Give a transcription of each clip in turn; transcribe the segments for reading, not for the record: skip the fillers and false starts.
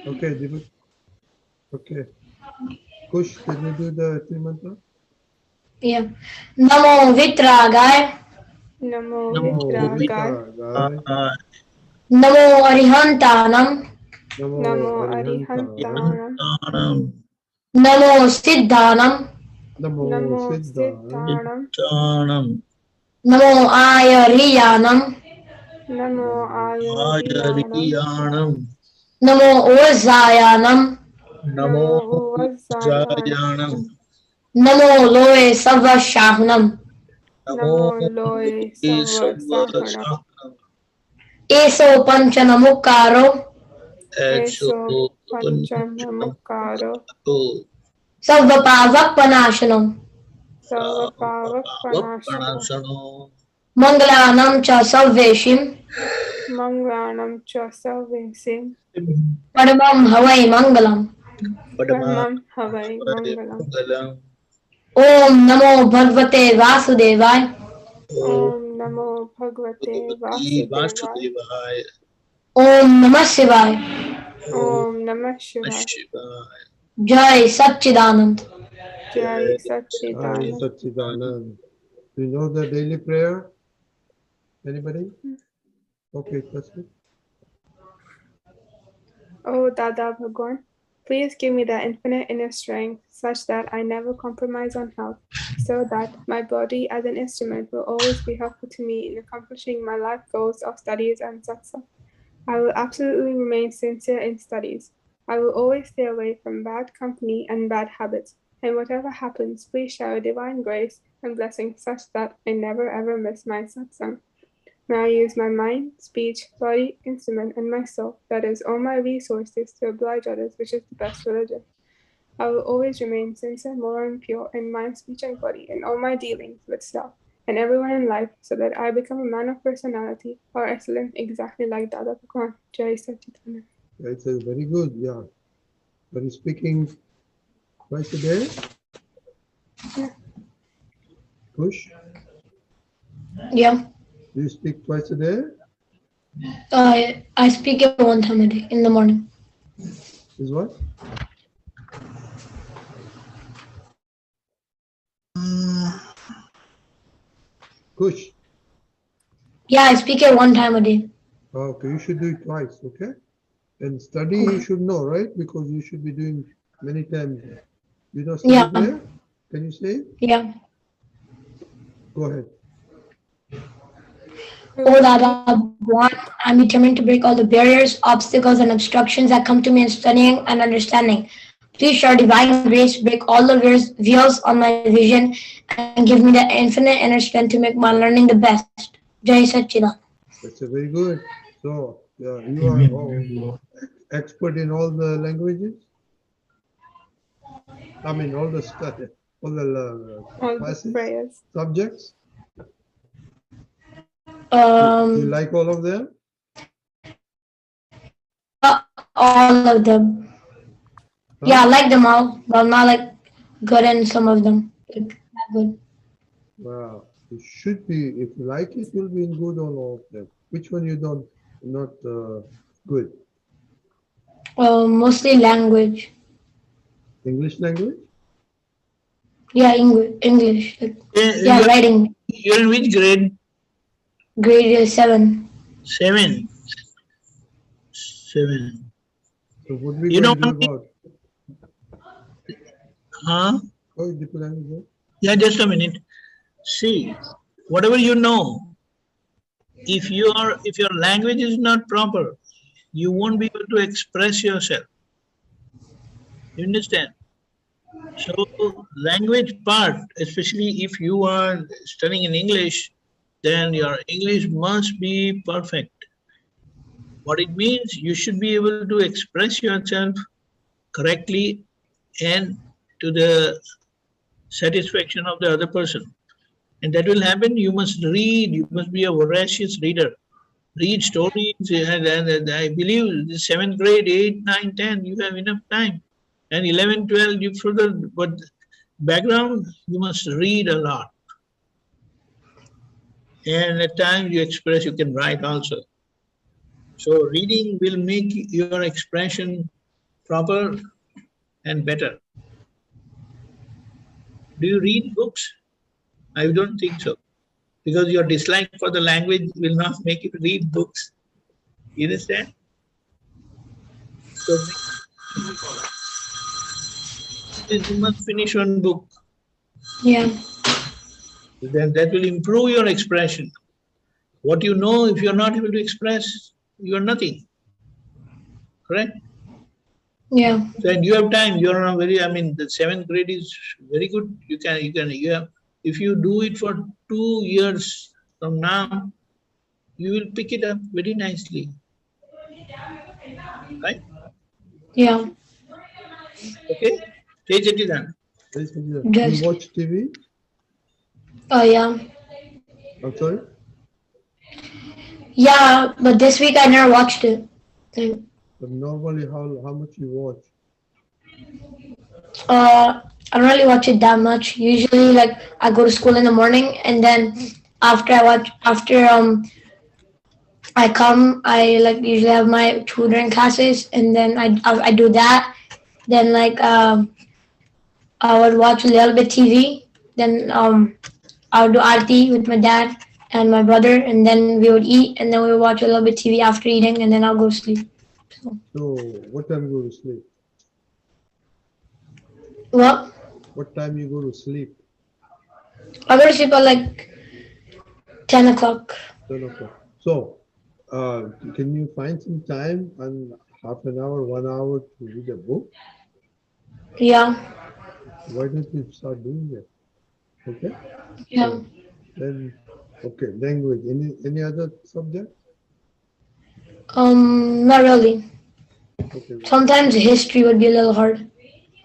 Okay, Deepak. Okay. Kush, can you do the three mantra? Yeah. Namo Vitragaya. Namo Namo Namo Vitragaya. Vitragaya. Namo Arihantanam. Namo Namo Arihantanam. Arihantanam. Vihantanam. Namo Siddhanam. Namo Namo Siddhanam. Siddhanam. Vihantanam. Namo Ayariyanam. Namo Ayariyanam. Ayariyanam. Namo Vazayanam. Namo Namo Vazayanam. Jayanam. Namo Loe Savashahnam. Namo Namo Loe Savasahanam. Savanam. Eso Panchanamukaro. Exo Eso Panchanamukaro. Sarvapavak Panashanam. Sarvapavak Panashanam. Savanam. Mangalanam Cha Sarveshim. Manglanam cha Sarvesim. Padamam Havai Mangalam. Paramam Havai Mangalam. Om Namo Bhagavate Vasudevaya. Om Namo Bhagavate Vasudevaya. Om Namah Shivaya. Om Namah Shivaya. Jai Satchidanand. Jai Jai Satchidanand. Satchidanand. Do you know the daily prayer? Anybody? Okay, that's it. O Dada Bhagwan, please give me the infinite inner strength such that I never compromise on health, so that my body as an instrument will always be helpful to me in accomplishing my life goals of studies and satsang. I will absolutely remain sincere in studies. I will always stay away from bad company and bad habits, and whatever happens, please shower divine grace and blessing such that I never ever miss my satsang. May I use my mind, speech, body, instrument, and my soul, that is, all my resources, to oblige others, which is the best religion. I will always remain sincere, moral, and pure in mind, speech, and body, in all my dealings with self and everyone in life, so that I become a man of personality or excellence exactly like Dada Bhagwan. Jai Satchitanand. It's very good, yeah. But he's speaking twice a day? Yeah. Kush, Yeah. do you speak twice a day? I speak it one time a day in the morning. Is what? Kush. Yeah, I speak it one time a day. Okay, you should do it twice, okay? And study you should know, right? Because you should be doing many times. You know study Yeah. prayer? Can you say it? Yeah. Go ahead. Oh Dada Bhagwan, I'm determined to break all the barriers, obstacles, and obstructions that come to me in studying and understanding. Please shower divine grace, break all the veils on my vision, and give me the infinite inner strength to make my learning the best. Jai Satchidanand. That's a very good. So, you are expert in all the languages? I mean, all the study, all the All the classes, prayers. subjects? You like all of them? Not all of them. Huh? Yeah, I like them all, but I'm not like good in some of them. Like, not good. Wow. You should be, if you like it, you'll be in good on all of them. Which one you don't, not good? Mostly language. English language? Yeah, English. Like, yeah, You're, writing. you're in which grade? Grade 7. 7. 7. So what we You know going to do one about? Huh? Oh, different language. Yeah, just a minute. See, whatever you know, if your language is not proper, you won't be able to express yourself. You understand? So language part, especially if you are studying in English, then your English must be perfect. What it means, you should be able to express yourself correctly and to the satisfaction of the other person. And that will happen, you must read, you must be a voracious reader. Read stories, and I believe the 7th grade, 8, 9, 10, you have enough time. And 11, 12, you further, but background, you must read a lot. And at times you express, you can write also. So reading will make your expression proper and better. Do you read books? I don't think so. Because your dislike for the language will not make you read books. You understand? So you must finish one book. Yeah. Then that will improve your expression. What you know, if you're not able to express, you are nothing. Correct? Yeah. So and you have time. You are not very. I mean, the 7th grade is very good. You have. If you do it for 2 years from now, you will pick it up very nicely. Right? Yeah. Okay? Take it done. You Just. watch TV? Oh yeah. I'm sorry? Yeah, but this week I never watched it. But normally, how much you watch? I don't really watch it that much. Usually, like I go to school in the morning, and then after I come, I like usually have my tutoring classes, and then I do that. Then like I would watch a little bit TV. Then I would do RT with my dad and my brother, and then we would eat, and then we would watch a little bit TV after eating, and then I'll go to sleep. So, what time you go to sleep? Well, What time you go to sleep? I go to sleep at like 10 o'clock. 10 o'clock. So, can you find some time and half an hour, 1 hour to read a book? Yeah. Why don't you start doing that? Okay? Yeah. So, then, okay, language. Any other subject? Not really. Okay. Sometimes history would be a little hard,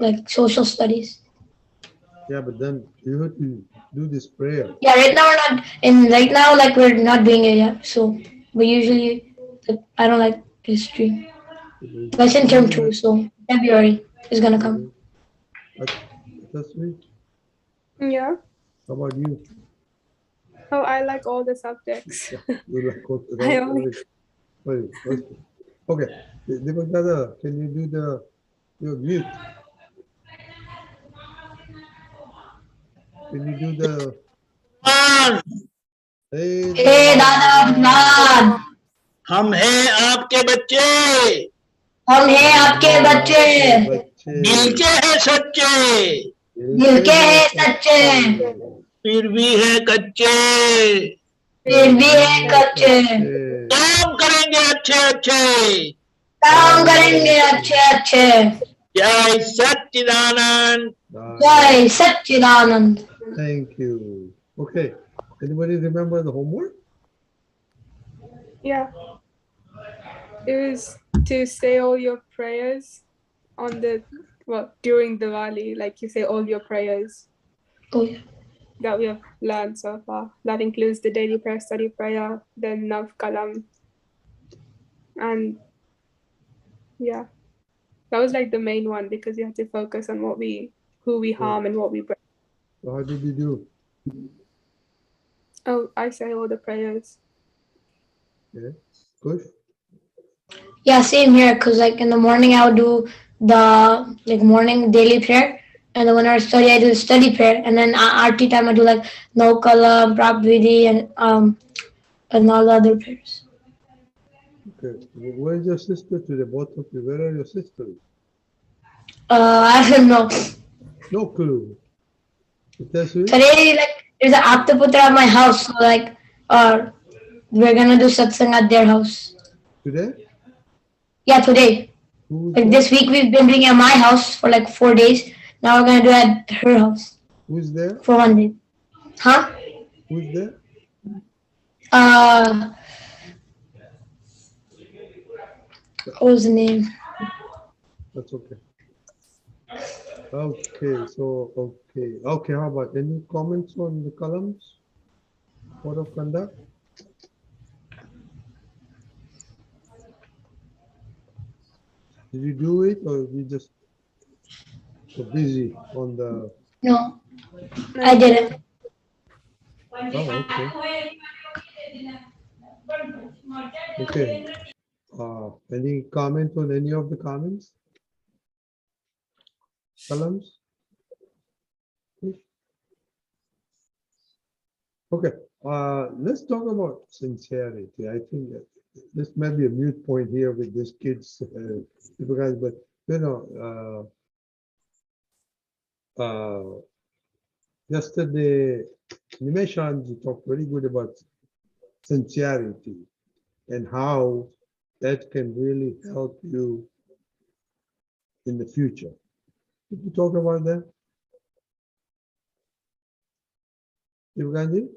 like social studies. Yeah, but then you have to do this prayer. Yeah, right now we're not right now like we're not doing it yet. So we usually like, I don't like history. But it's in term 2, so February is gonna come. That's me. Yeah. How about you? Oh, I like all the subjects. You like what? I only- Okay. Deepakananda, can you do your mute? Can you do the On! hey Hey Dada Vlad, हम हैं आपके बच्चे, हम हैं आपके बच्चे, दिल के हैं सच्चे, दिल के हैं सच्चे, फिर भी है कच्चे, फिर भी है कच्चे, काम करेंगे अच्छे अच्छे, काम करेंगे अच्छे अच्छे. जय सच्चिदानंद. Jai Satchidanand. Thank you. Okay. Anybody remember the homework? Yeah. It was to say all your prayers on during Diwali, like you say all your prayers Oh yeah. that we have learned so far. That includes the daily prayer, study prayer, the Nav Kalam. And yeah, that was like the main one because you have to focus on who we harm and what we break. So how did you do? Oh, I say all the prayers. Yeah. Good. Yeah, same here. Cause like in the morning I would do the like morning daily prayer, and then when I study I do the study prayer, and then RT time I do like No Kala, Prabhvidi, and all the other prayers. Okay. Where is your sister today? Both of you. Where are your sisters? I don't know. No clue. That's it? Today like there's an Aptputra at my house, so like we're gonna do satsang at their house. Today? Yeah, today. Who's Like there? this week we've been doing it at my house for like 4 days. Now we're gonna do it at her house Who's there? for 1 day. Huh? Who's there? What was the name? That's okay. Okay, so okay. How about any comments on the columns? Code of conduct? Did you do it or you just were busy on the? No, I didn't. Oh, okay. Okay. Any comment on any of the comments? Kalams? Okay, let's talk about sincerity. I think that this may be a mute point here with these kids, guys, but you know, yesterday, Nimeshanji talked very good about sincerity and how that can really help you in the future. Did you talk about that? Deepakanandji?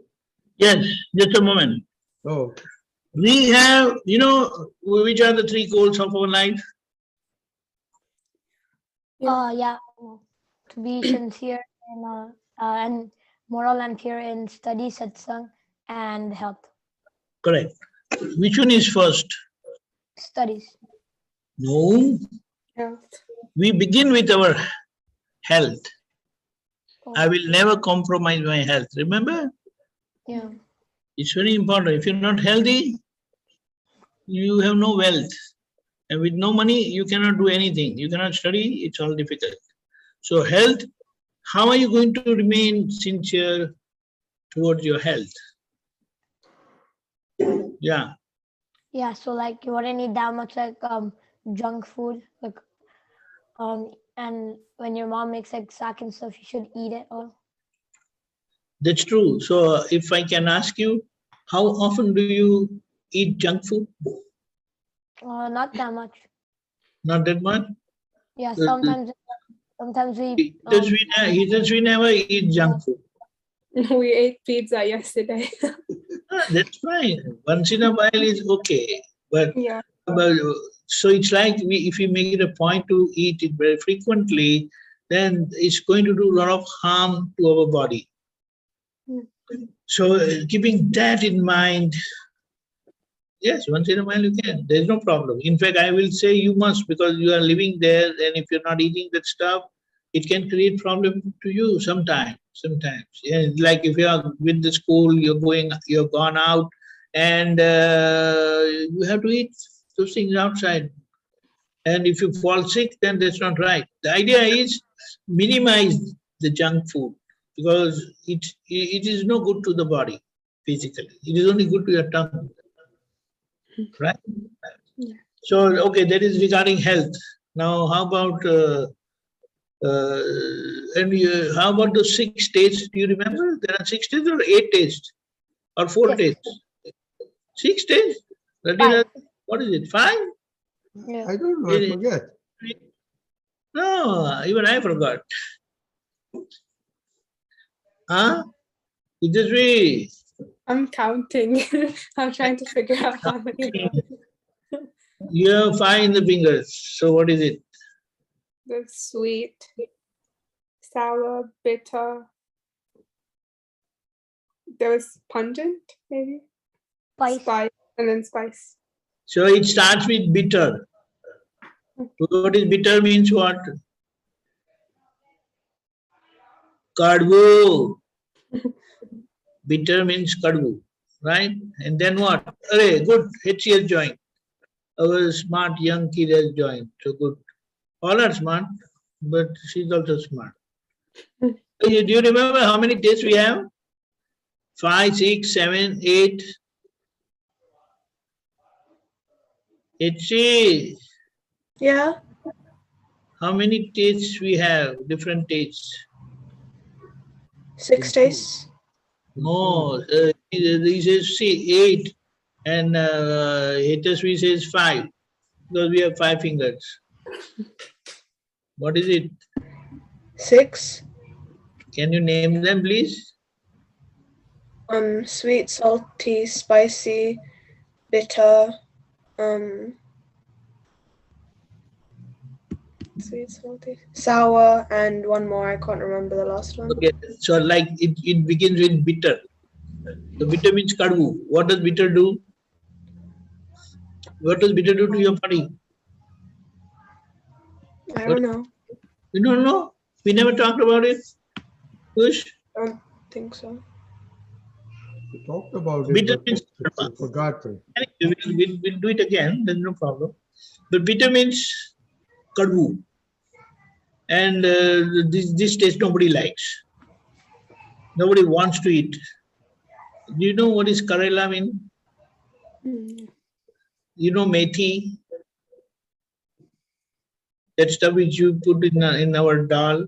Yes, just a moment. Oh, We have, you know, which are the three goals of our life? Yeah, to be sincere and moral and pure in study, satsang, and health. Correct. Which one is first? Studies. No, Health. we begin with our health. Oh, I will never compromise my health. Remember? yeah. It's very important. If you're not healthy, you have no wealth. And with no money, you cannot do anything. You cannot study, it's all difficult. So health, how are you going to remain sincere towards your health? Yeah, Yeah, so like you wouldn't eat that much like junk food, like and when your mom makes like sack and stuff, you should eat it all. that's true. So if I can ask you, how often do you eat junk food? Not that much. Not that much? Yeah, sometimes we He says we never eat junk food. We ate pizza yesterday. That's fine. Once in a while is okay. But Yeah. so it's like if we make it a point to eat it very frequently, then it's going to do a lot of harm to our body. So keeping that in mind, yes, once in a while you can. There's no problem. In fact, I will say you must, because you are living there, and if you're not eating that stuff, it can create problem to you sometimes. Yeah, like if you are with the school, you're gone out, and you have to eat those things outside. And if you fall sick, then that's not right. The idea is minimize the junk food, because it is no good to the body physically. It is only good to your tongue. Right? Yeah. So, okay, that is regarding health. Now, how about how about the 6 tastes? Do you remember? There are 6 tastes or 8 tastes or 4 Six. tastes? 6 tastes? That Five. is, what is it? 5? Yeah. I don't know, I forget. No, even I forgot. Huh? It is we. I'm counting. I'm trying to figure out how many there are. You have 5 in the fingers. So what is it? There's sweet, sour, bitter. There was pungent, maybe? Spice. And then spice. So it starts with bitter. What is bitter means what? Kadvu. Bitter means kadvu, right? And then what? Array, good. HCS joined. Our smart young kid has joined. So good. All are smart, but she's also smart. Do you remember how many tastes we have? 5, 6, 7, 8. HC. Yeah. How many tastes we have? Different tastes. 6 tastes. No, he says 8, and HSV says 5, because we have 5 fingers. What is it? 6. Can you name them, please? Sweet, salty, spicy, bitter, sweet, salty, sour, and one more. I can't remember the last one. Okay, so like it begins with bitter. So bitter means kadvu. What does bitter do? What does bitter do to your body? I don't know. You don't know? We never talked about it. Push. I don't think so. We talked about it, Bitter but means I forgot it. Anyway, we'll do it again. There's no problem. But bitter means kadvu. and this taste nobody likes. Nobody wants to eat. Do you know what is Karela mean? Mm. You know methi? That stuff which you put in our dal,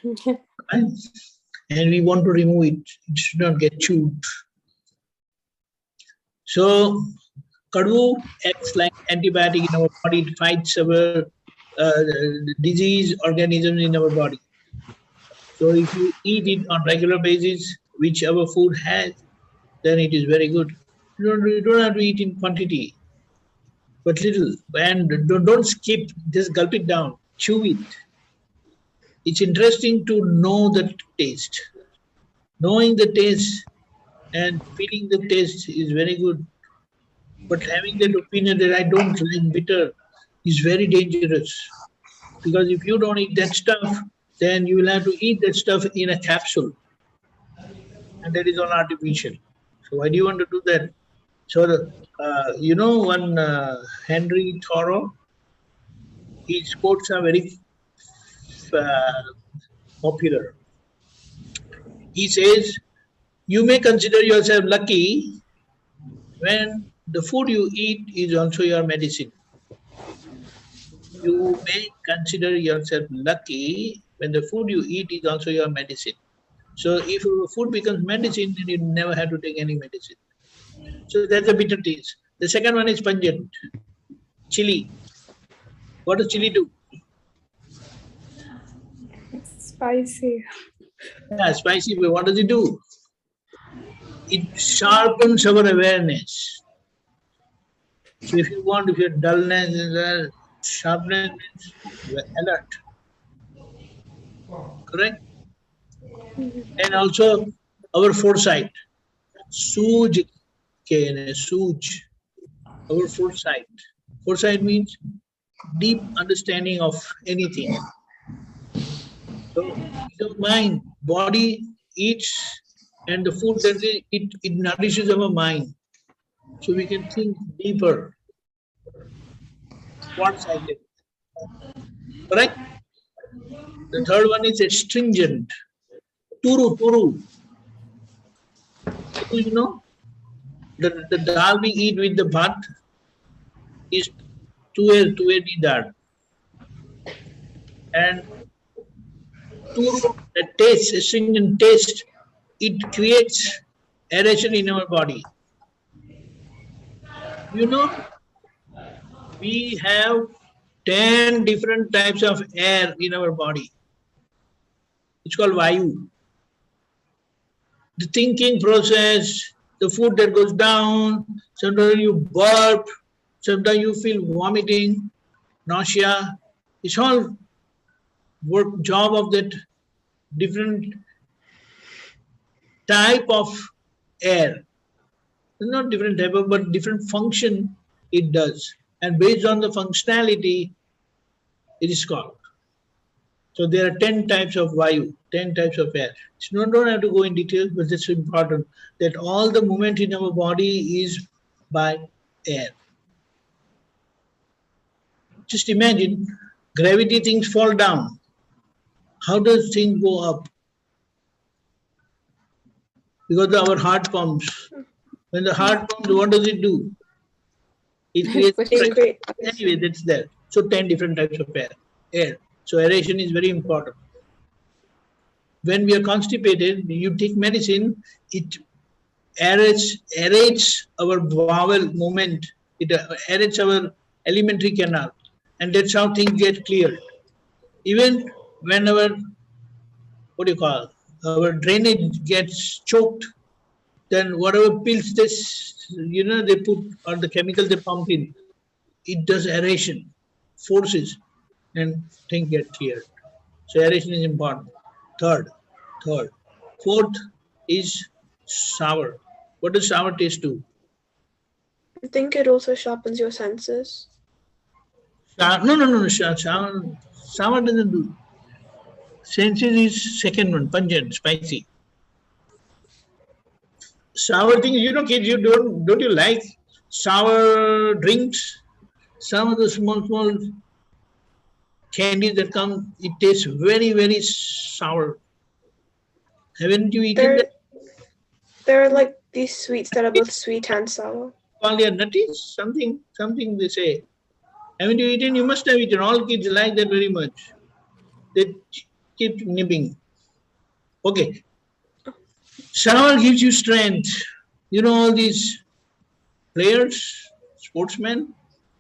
right? And we want to remove it. It should not get chewed. So, kadvu acts like antibiotic in our body. It fights our disease organisms in our body. So, if you eat it on regular basis, which our food has, then it is very good. You don't have to eat in quantity, but little. And don't skip, just gulp it down, chew it. It's interesting to know the taste. Knowing the taste and feeling the taste is very good. But having that opinion that I don't like bitter is very dangerous. Because if you don't eat that stuff, then you will have to eat that stuff in a capsule. And that is all artificial. So why do you want to do that? So, you know, one Henry Thoreau, his quotes are very uh, popular. He says, you may consider yourself lucky when the food you eat is also your medicine. You may consider yourself lucky when the food you eat is also your medicine. So if your food becomes medicine, then you never have to take any medicine. So that's a bitter taste. The second one is pungent. Chili. What does chili do? Spicy. Yeah, spicy, but what does it do? It sharpens our awareness. So if you want, if your dullness is sharpness means you are alert. Correct? And also our foresight. Suj kene, suj. Our foresight. Foresight means deep understanding of anything. So peace of mind, body eats and the food that it nourishes our mind. So we can think deeper. Short-sighted. Correct? The third one is astringent. Turu, turu. Turu, you know, the dal we eat with the bhat is tuer di dal. And turu, the taste, astringent taste, it creates aeration in our body. You know, we have 10 different types of air in our body. It's called Vayu. The thinking process, the food that goes down, sometimes you burp, sometimes you feel vomiting, nausea. It's all work job of that different type of air. Not different type of, but different function it does. And based on the functionality, it is called. So there are 10 types of Vayu, 10 types of air. So don't have to go in detail, but it's important that all the movement in our body is by air. Just imagine gravity things fall down. How does things go up? Because our heart pumps. When the heart pumps, what does it do? It creates pressure. Anyway, that's there. So 10 different types of air. So aeration is very important. When we are constipated, you take medicine, it aerates our bowel movement, it aerates our alimentary canal, and that's how things get cleared. Even when our, our drainage gets choked, then whatever pills they put, or the chemical they pump in, it does aeration, forces, and things get cleared. So aeration is important. Third. Fourth is sour. What does sour taste do? I think it also sharpens your senses. No. Sour doesn't do. Senses is second one, pungent, spicy. Sour thing, kids, you don't you like sour drinks? Some of the small candies that come, it tastes very, very sour. Haven't you eaten that? There are like these sweets that are both sweet and sour. Call their nutties? Something they say. Haven't you eaten? You must have eaten. All kids like that very much. They keep nibbling. Okay. Sour gives you strength. You know all these players, sportsmen,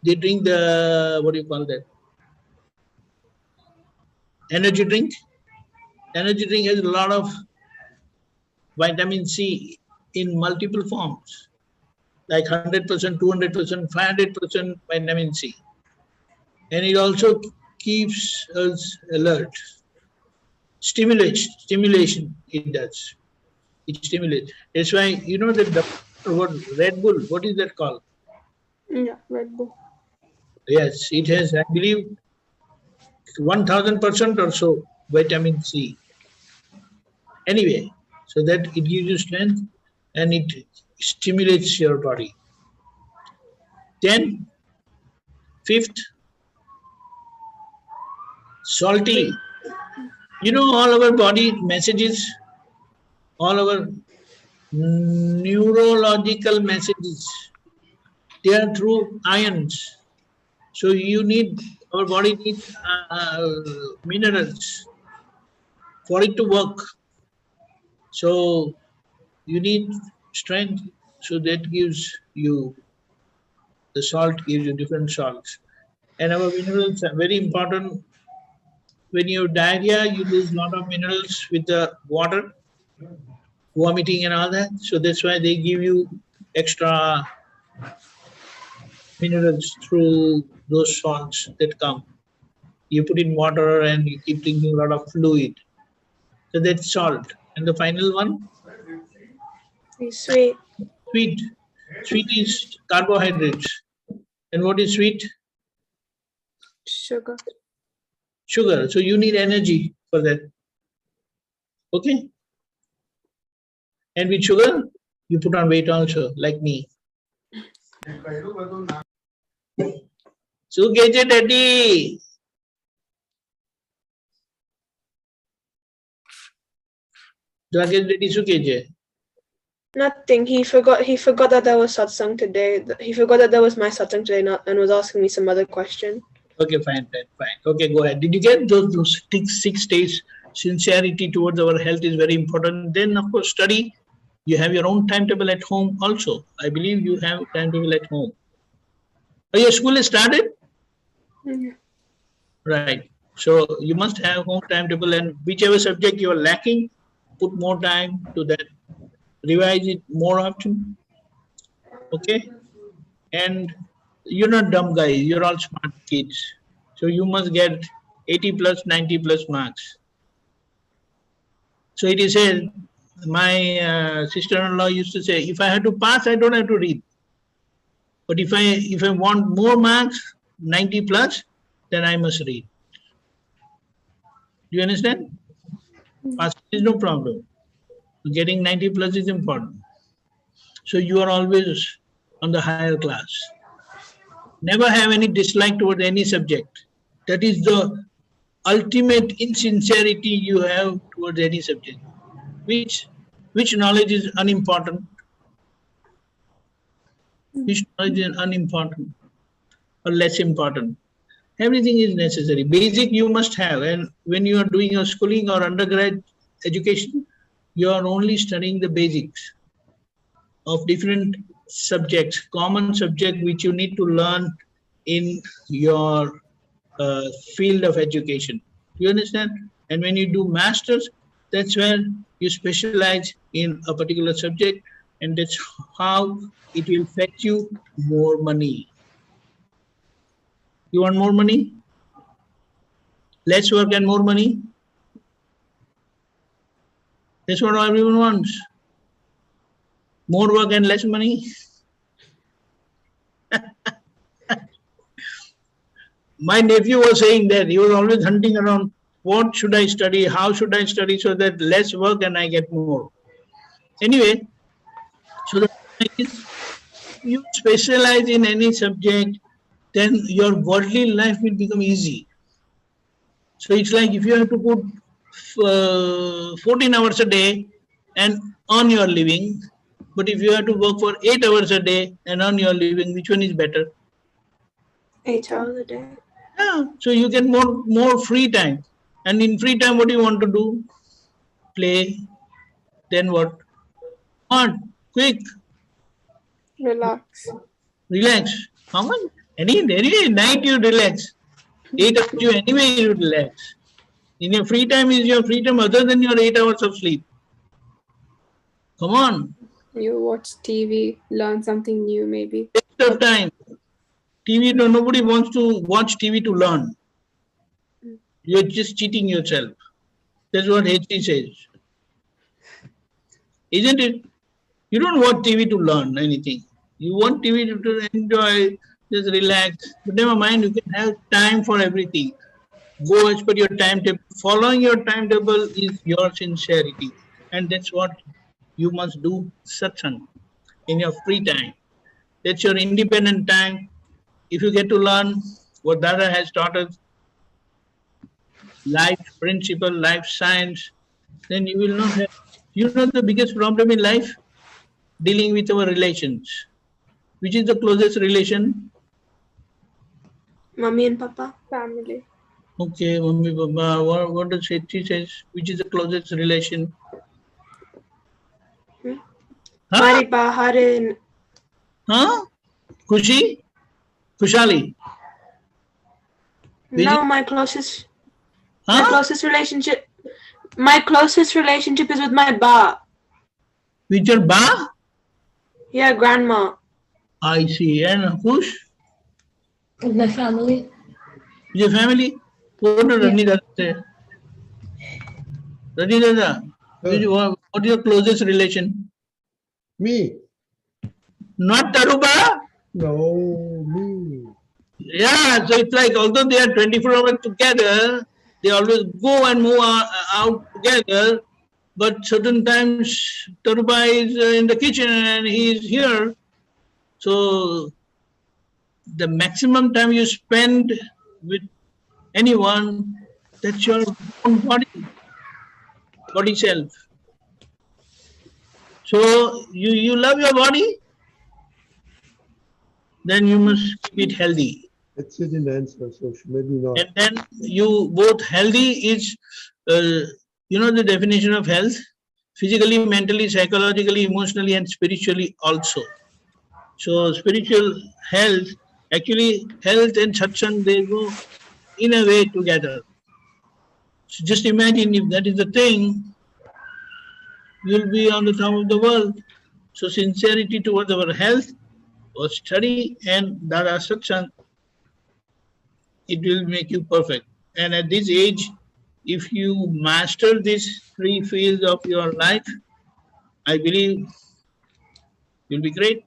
they drink the, what do you call that? Energy drink. Energy drink has a lot of vitamin C in multiple forms, like 100%, 200%, 500% vitamin C. And it also keeps us alert. Stimulation it does. It stimulates. That's why, you know, the what Red Bull, what is that called? Yeah, Red Bull. Yes, it has, I believe, 1000% or so vitamin C. Anyway, so that it gives you strength and it stimulates your body. Then, fifth, salty. You know, all our body messages, all our neurological messages, they are through ions. So you need, our body needs minerals for it to work. So you need strength. So that gives you, the salt gives you different salts. And our minerals are very important. When you have diarrhea, you lose a lot of minerals with the water, vomiting and all that. So that's why they give you extra minerals through those salts that come. You put in water and you keep drinking a lot of fluid. So that's salt. And the final one? Sweet. Sweet. Sweet is carbohydrates. And what is sweet? Sugar. Sugar. So you need energy for that. Okay? And with sugar, you put on weight also, like me. So get it, daddy. Nothing. He forgot that there was satsang today. He forgot that there was my satsang today and was asking me some other question. Okay, fine. Okay, go ahead. Did you get those 6 days? Sincerity towards our health is very important. Then, of course, study. You have your own timetable at home also. I believe you have timetable at home. Oh, your school is started? Yeah. Right. So you must have home timetable, and whichever subject you are lacking, put more time to that. Revise it more often. Okay? And you're not dumb guys, you're all smart kids. So you must get 80 plus, 90 plus marks. So it is said, my sister-in-law used to say, if I had to pass, I don't have to read. But if I want more marks, 90 plus, then I must read. Do you understand? Passing is no problem. Getting 90 plus is important. So you are always on the higher class. Never have any dislike towards any subject. That is the ultimate insincerity you have towards any subject. Which knowledge is unimportant? Which knowledge is unimportant or less important? Everything is necessary. Basic you must have, and when you are doing your schooling or undergrad education, you are only studying the basics of different subjects, common subject which you need to learn in your field of education. Do you understand? And when you do masters, that's where you specialize in a particular subject, and that's how it will fetch you more money. You want more money? Less work and more money? That's what everyone wants. More work and less money? My nephew was saying that he was always hunting around, what should I study, how should I study so that less work and I get more. Anyway, so the point is, if you specialize in any subject, then your worldly life will become easy. So it's like if you have to put 14 hours a day and earn your living, but if you have to work for 8 hours a day and earn your living, which one is better? 8 hours a day. Yeah, so you get more free time. And in free time, what do you want to do? Play. Then what? What? Quick, Relax. relax. How much? Any night you relax. 8 hours you anyway you relax. In your free time is your free time other than your 8 hours of sleep. Come on. You watch TV, learn something new maybe. Waste of time. TV, nobody wants to watch TV to learn. You're just cheating yourself. That's what HC says. Isn't it? You don't want TV to learn anything. You want TV to enjoy, just relax. But never mind, you can have time for everything. Go as per your timetable. Following your timetable is your sincerity. And that's what you must do satsang in your free time. That's your independent time. If you get to learn what Dada has taught us, life principle, life science, then you will not have. You know the biggest problem in life? Dealing with our relations. Which is the closest relation? Mommy and Papa. Family. Okay, Mummy, Papa. What does Hetchi says? Which is the closest relation? Huh? Maripa, Harin. Huh? Kushi? Kushali? No, my closest Huh? my closest relationship is with my ba. With your ba? Yeah, grandma. I see. And Kush? With my family. With your family? What does Rani Dada say? Rani Dada, what is your closest relation? Me? Not Taruba? No, me. Yeah, so it's like although they are 24 hours together, they always go and move out together, but certain times Taruba is in the kitchen and he is here. So the maximum time you spend with anyone, that's your own body self. So you love your body, then you must keep it healthy. That's it in the answer, so maybe not. And then you both healthy is, the definition of health? Physically, mentally, psychologically, emotionally, and spiritually also. So spiritual health, actually health and satsang, they go in a way together. So just imagine if that is the thing, you'll be on the top of the world. So sincerity towards our health, or study and Dada satsang, it will make you perfect. And at this age, if you master these three fields of your life, I believe you'll be great.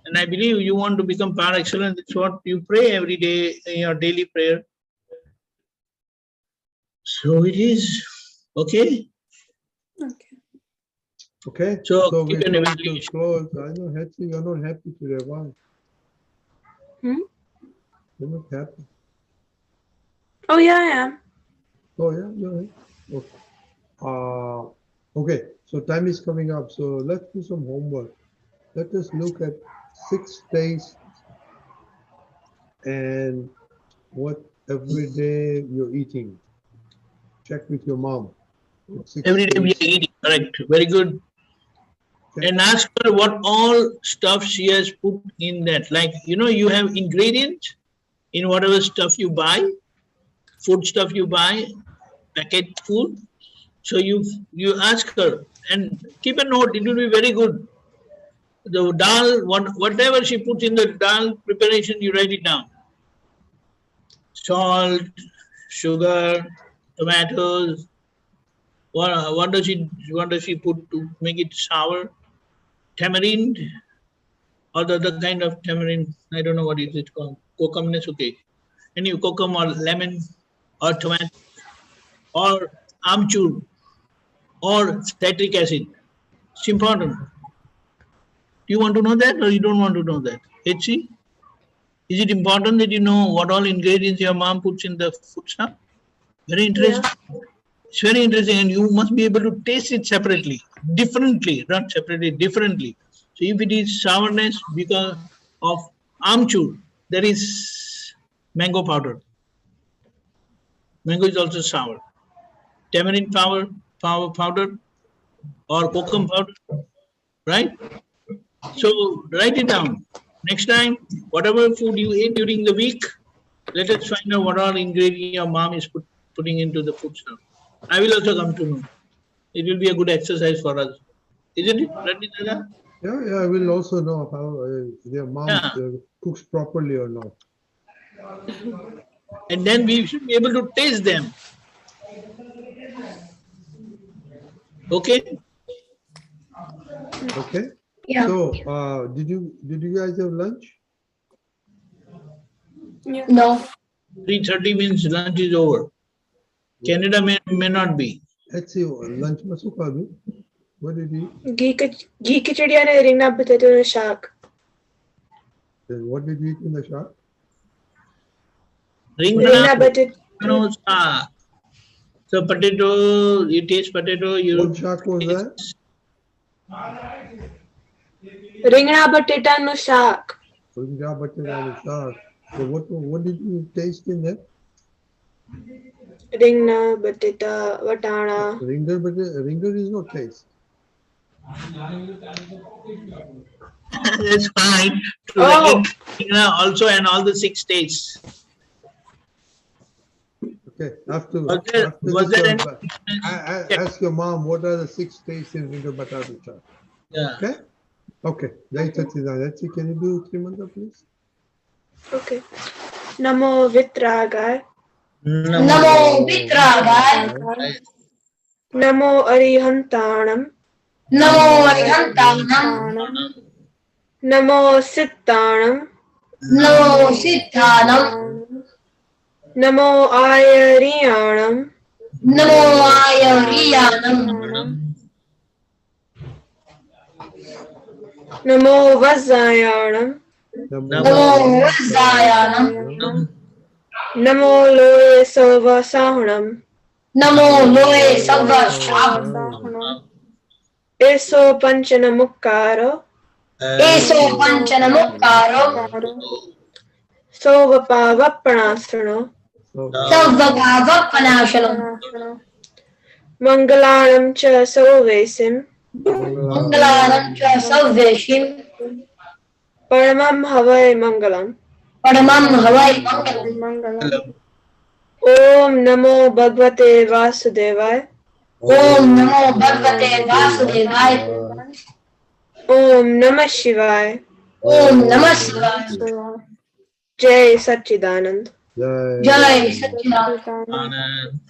And I believe you want to become par excellence. That's what you pray every day in your daily prayer. So it is. Okay? Okay. Okay, So so keep we're an going to evaluation. close. I know, Hetty, you're not happy today. Why? You're not happy. Oh yeah, I am. Oh, yeah, you're right. Okay. Okay, so time is coming up. So let's do some homework. Let us look at 6 days and what every day you're eating. Check with your mom. Every day we are eating, correct. Very good. Okay. And ask her what all stuff she has put in that. Like, you have ingredients in whatever stuff you buy, food stuff you buy, packet food. So you ask her and keep a note. It will be very good. The dal, whatever she puts in the dal preparation, you write it down. Salt, sugar, tomatoes. What does she put to make it sour? Tamarind, or the other kind of tamarind. I don't know what is it called. Kokum is okay. Any kokum or lemon or tomato or amchur or citric acid. It's important. Do you want to know that or you don't want to know that? HC? Is it important that you know what all ingredients your mom puts in the food stuff? Very interesting. It's very interesting, and you must be able to taste it separately, differently, not separately, differently. So if it is sourness because of amchur, there is mango powder. Mango is also sour. Tamarind powder or kokum powder, right? So write it down. Next time, whatever food you eat during the week, let us find out what all ingredient your mom is putting into the food stuff. I will also come to know. It will be a good exercise for us. Isn't it, Randy Dada? Yeah, I will also know how their mom cooks properly or not. And then we should be able to taste them. Okay? Okay. Yeah. So, did you guys have lunch? Yeah. No. 3:30 means lunch is over. Canada may not be. Let's see. Lunch masu khadu. What did you eat? Ghee khichdi and ringna potato and shak. Then what did you eat in the shop? Ringna potato. No, so potato, you taste potato, you What shak was that? Ringna potato and shak. Punjab potato shak. So what did you taste in there? Ringna potato, vatana. Ringer is no taste. That's fine. To also and all the 6 tastes. Okay. After Was there any? ask your mom what are the 6 tastes in ringer potato shak. Yeah. Okay. Okay. Let's see. Can you do 3 mantra, please? Okay. Namo Vitragay. Namo Vitragay. Namo Arihantanam. Namo Arihantanam. Namo Sittanam. Namo Siddhanam. Namo Ayariyanam. Namo Ayariyanam. Namo Vazayanam. Namo Vazayanam. Namo Loe Salvasahanam. Namo Loe Salvasahanam. Eso Panchanamukkaro. Eso Panchanamukkaro. Sovapavappanasano. Sarvabhavapanashanam. Mangalanam cha Sovesim. Mangalanam cha Sarveshim. Paramam Havai Mangalam. Paramam Havai Mangalam. Mangalam. Om Namo Bhagavate Vasudevaya. Om Namo Bhagavate Vasudevaya. Om Namah Shivaya. Om Namah Shivaya. Jai Satchidanand. Jai. Jai Satchidanand. Anand.